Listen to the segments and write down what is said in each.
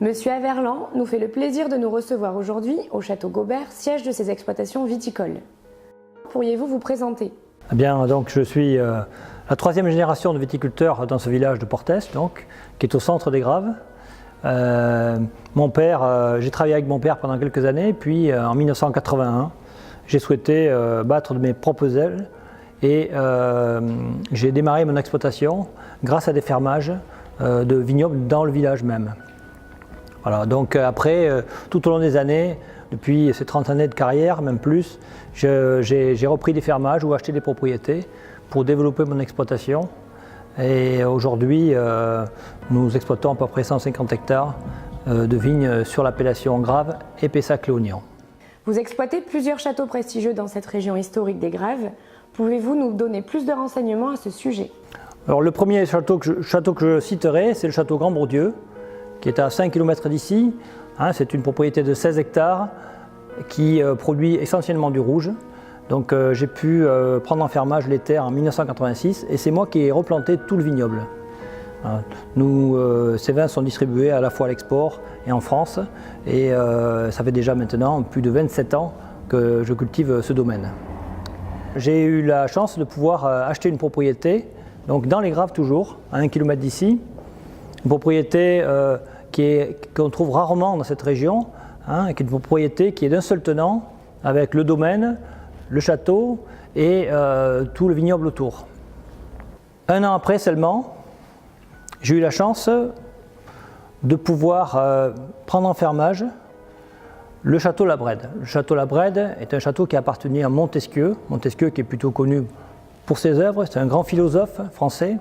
Monsieur Averland nous fait le plaisir de nous recevoir aujourd'hui au Château Gaubert, siège de ses exploitations viticoles. Pourriez-vous vous présenter? Eh bien, donc, je suis la troisième génération de viticulteurs dans ce village de Portès, donc, qui est au centre des Graves. Mon père, j'ai travaillé avec mon père pendant quelques années, puis en 1981, j'ai souhaité battre de mes propres ailes et j'ai démarré mon exploitation grâce à des fermages de vignobles dans le village même. Voilà, donc après, tout au long des années, depuis ces 30 années de carrière, même plus, j'ai repris des fermages ou acheté des propriétés pour développer mon exploitation. Et aujourd'hui, nous exploitons à peu près 150 hectares de vignes sur l'appellation Graves et Pessac-Léognan. Vous exploitez plusieurs châteaux prestigieux dans cette région historique des Graves. Pouvez-vous nous donner plus de renseignements à ce sujet? Alors, le premier château que je citerai, c'est le château Grand-Bourdieu, qui est à 5 km d'ici. C'est une propriété de 16 hectares qui produit essentiellement du rouge. Donc j'ai pu prendre en fermage les terres en 1986 et c'est moi qui ai replanté tout le vignoble. Ces vins sont distribués à la fois à l'export et en France et ça fait déjà maintenant plus de 27 ans que je cultive ce domaine. J'ai eu la chance de pouvoir acheter une propriété, donc dans les Graves toujours, à 1 km d'ici. Une propriété qu'on trouve rarement dans cette région, qui est une propriété qui est d'un seul tenant, avec le domaine, le château et tout le vignoble autour. Un an après seulement, j'ai eu la chance de pouvoir prendre en fermage le château Labrède. Le château Labrède est un château qui appartenait à Montesquieu. Montesquieu qui est plutôt connu pour ses œuvres, c'est un grand philosophe français.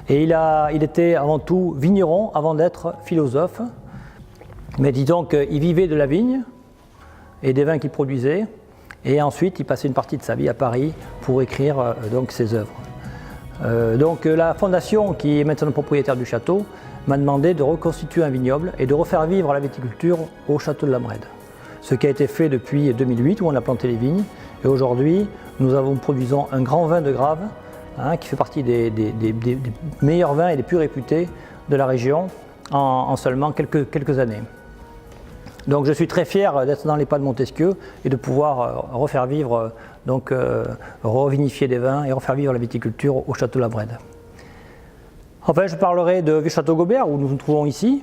Et il était avant tout vigneron avant d'être philosophe. Mais disons qu'il vivait de la vigne et des vins qu'il produisait. Et ensuite, il passait une partie de sa vie à Paris pour écrire donc ses œuvres. Donc la fondation, qui est maintenant propriétaire du château, m'a demandé de reconstituer un vignoble et de refaire vivre la viticulture au château de Labrède. Ce qui a été fait depuis 2008 où on a planté les vignes. Et aujourd'hui, nous produisons un grand vin de Graves qui fait partie des meilleurs vins et des plus réputés de la région en seulement quelques années. Donc je suis très fier d'être dans les pas de Montesquieu et de pouvoir refaire vivre, revinifier des vins et refaire vivre la viticulture au château Labrède. Enfin, je parlerai du château Gaubert où nous nous trouvons ici.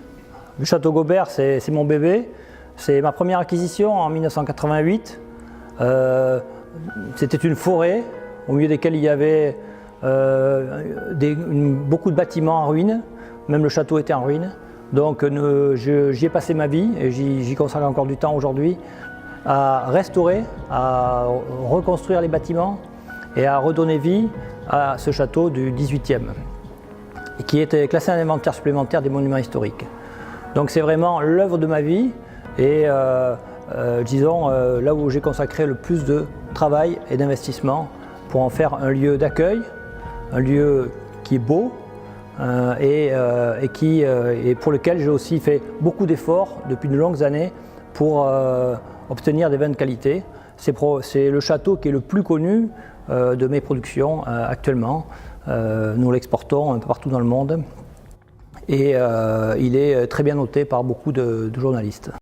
Le château Gaubert, c'est mon bébé. C'est ma première acquisition en 1988. C'était une forêt au milieu desquelles il y avait beaucoup de bâtiments en ruine. Même le château était en ruine. Donc j'y ai passé ma vie et j'y consacre encore du temps aujourd'hui à restaurer, à reconstruire les bâtiments et à redonner vie à ce château du 18e qui est classé en inventaire supplémentaire des monuments historiques. Donc c'est vraiment l'œuvre de ma vie et disons là où j'ai consacré le plus de travail et d'investissement pour en faire un lieu d'accueil, un lieu qui est beau, et pour lequel j'ai aussi fait beaucoup d'efforts depuis de longues années pour obtenir des vins de qualité. C'est le château qui est le plus connu de mes productions actuellement. Nous l'exportons un peu partout dans le monde et il est très bien noté par beaucoup de journalistes.